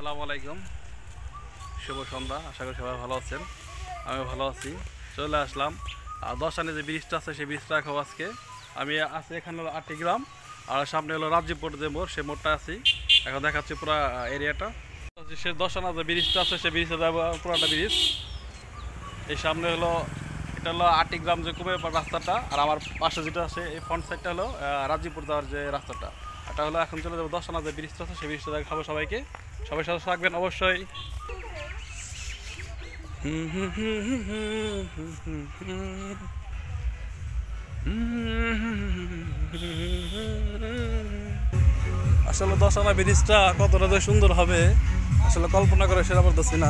আসসালামু আলাইকুম, শুভ সন্ধ্যা। আশা করি সবাই ভালো আছেন, আমি ভালো আছি। চলে আসলাম দশানে যে ব্রিজটা আছে সেই ব্রিজটা খাবো আজকে। আমি আছি এখানে হলো আটিগ্রাম, আর সামনে হলো রাজ্যপুর যে মোড়, সেই মোড়টা আছি। এখন দেখাচ্ছি পুরো এরিয়াটা। সে দশানা যে ব্রিজটা আছে সেই ব্রিজটা যাবো, পুরাটা ব্রিজ। এই সামনে হলো এটা হলো আটিগ্রাম যে কুমে রাস্তাটা, আর আমার পাশে যেটা আছে এই ফ্রন্ট সাইডটা হলো রাজ্যপুর যাওয়ার যে রাস্তাটা। এটা হলো এখন চলে যাবো দশানা যে ব্রিজটা আছে সেই ব্রিজটা খাবো সবাইকে। সবাই সাথে থাকবেন অবশ্যই। আসলে দশানা ব্রিজটা কতটা যে সুন্দর হবে আসলে কল্পনা করে সেটা পারতেছি না।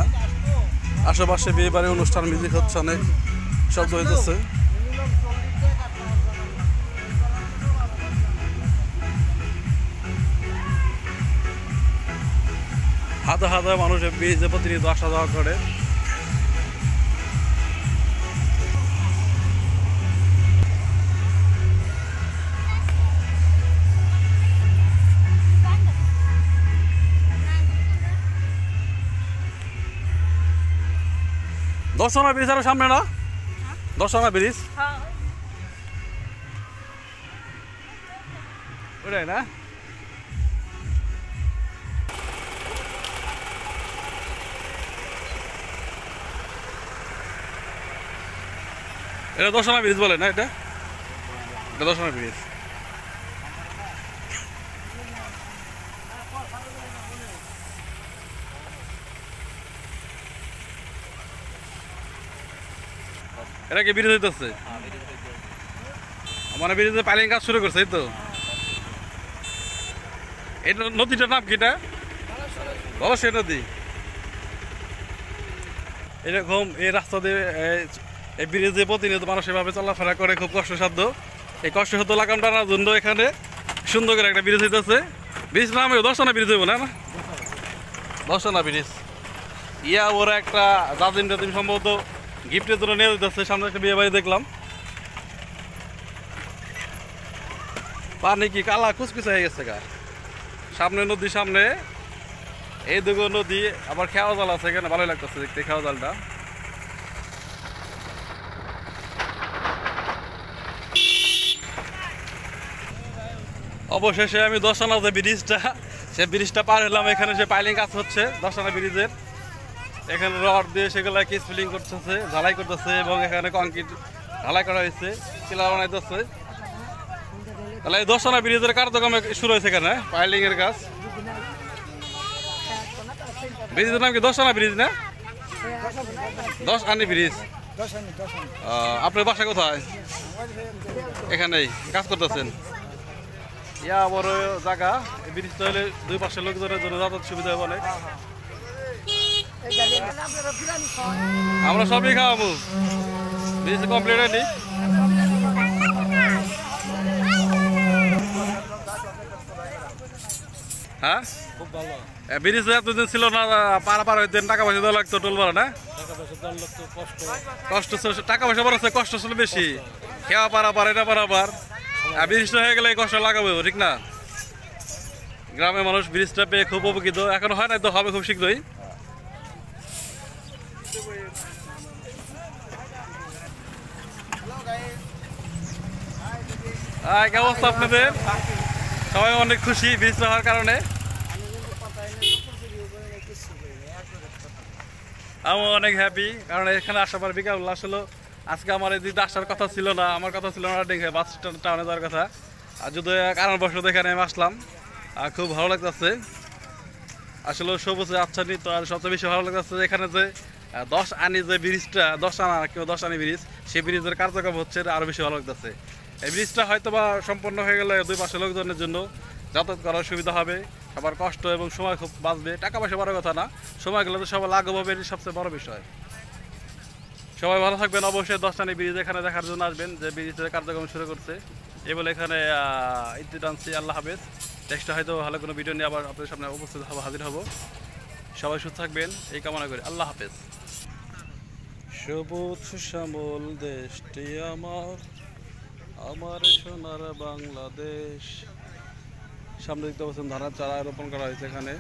আশেপাশে বিয়ে বাড়ি অনুষ্ঠান, মিউজিক হচ্ছে, অনেক শব্দ হইতেছে। হাজার হাজার মানুষ ব্রিজে প্রতিনিয়ত আসা যাওয়া করে। দশানা ব্রিজ আরো সামনে না? দশানা ব্রিজ ওটাই না? এটা দশানা ব্রিজ বলে না? এটা এটা দশানা ব্রিজ। এটা কি ব্রিজ হইতেছে? মানে ব্রিজে পাইলিং কাজ শুরু করছে, এই তো। এই নদীটার নাম কি? এটা বলসে নদী। এরকম এই রাস্তা দিয়ে এই ব্রিজে প্রতিনিয়ত মানুষ এভাবে চলাফেরা করে, খুব কষ্টসাধ্য। এই কষ্টসাধ্য লাগাম টানার জন্য এখানে সুন্দর করে একটা ব্রিজ হইতেছে। ব্রিজ নাম দশানা ব্রিজ হইব না? দশানা ব্রিজ। ইয়া ওরা একটা জাজিম টাজিম সম্ভবত গিফটের জন্য নিয়ে যেতেছে। সামনে একটা বিয়ে বাড়ি দেখলাম। পানি কি কালা কুচকুচে হয়ে গেছে গা। সামনে নদী, সামনে এই দুটো নদী, আবার খেওয়া জাল আছে এখানে, ভালোই লাগতেছে দেখতে খেওয়া জালটা। অবশেষে আমি দশানা যে ব্রিজটা, সে ব্রিজটা পার হলাম। এখানে সে পাইলিং কাজ হচ্ছে দশানা ব্রিজের। এখানে রড দিয়ে সেগুলো কি স্পিলিং করতেছে, ঢালাই করতেছে, এবং এখানে কংক্রিট ঢালাই করা হয়েছে, পিলার বানাইতেছে। তাহলে এই দশানা ব্রিজের কার্যক্রম শুরু হয়েছে এখানে পাইলিং এর কাজ। ব্রিজের নাম কি দশানা ব্রিজ না? দশানি ব্রিজ। আপনার বাসা কোথায়? এখানেই কাজ করতেছেন? ইয়া বড় জায়গা। এই ব্রিজটা হলে দুই পাশে লোকজনের জন্য যাতায়াত সুবিধা হবে অনেক। আমরা সবই খাওয়াবো। ব্রিজ কমপ্লিট হয়নি। হ্যাঁ, খুব ভালো। ব্রিজ এতদিন ছিল না, পারাপার হইতে টাকা পয়সা দেওয়া লাগতো, টোল ভাড়া না? কষ্ট, টাকা পয়সা বড়, কষ্ট ছিল বেশি। খেয়া পারাপার, এটা পারাপার। ব্রিজটা হয়ে গেলে কষ্ট লাগাবো, ঠিক না? গ্রামের মানুষ ব্রিজটা পেয়ে খুব উপকৃত। এখন হয় না তো, হবে খুব শীঘ্রই। কি অবস্থা আপনাদের? সবাই অনেক খুশি ব্রিজটা হওয়ার কারণে। আমি অনেক হ্যাপি, কারণ এখানে আসার পর বিকাল আসলে আজকে আমার এদিকে আসার কথা ছিল না। আমার কথা ছিল না বাস স্ট্যান্ড টাউনে যাওয়ার কথা, আর যদি কারণবশত এখানে আমি আসলাম। আর খুব ভালো লাগতেছে আসলে সবুজে আচ্ছাদিত। আর সবচেয়ে বেশি ভালো লাগতেছে এখানে যে 10 আনি যে ব্রিজটা, 10 আনা কিংবা 10 আনি ব্রিজ, সেই ব্রিজের কার্যক্রম হচ্ছে, আরও বেশি ভালো লাগতেছে। এই ব্রিজটা হয়তো বা সম্পন্ন হয়ে গেলে দুই পাশে লোকজনের জন্য যাতায়াত করার সুবিধা হবে, সবার কষ্ট এবং সময় খুব বাঁচবে। টাকা পয়সা বড় কথা না, সময় গেলে তো সবার লাঘব হবে, এটি সবচেয়ে বড় বিষয়। সবাই ভালো থাকবেন। অবশ্যই দশটানি ব্রিজ এখানে দেখার জন্য আসবেন, যে ব্রিজের কার্যক্রম শুরু করছে। এই বলে এখানে ইতি টানছি। আল্লাহ হাফেজ। নেক্সট হয়তো ভালো কোনো ভিডিও নিয়ে আবার আপনাদের সামনে উপস্থিত হবো, হাজির হব। সবাই সুস্থ থাকবেন এই কামনা করি। আল্লাহ হাফেজ। সবুজ শ্যামল দেশটি আমার, আমার সোনার বাংলাদেশ। সামনে দেখতে পাচ্ছেন ধানের চারা রোপণ করা হয়েছে এখানে।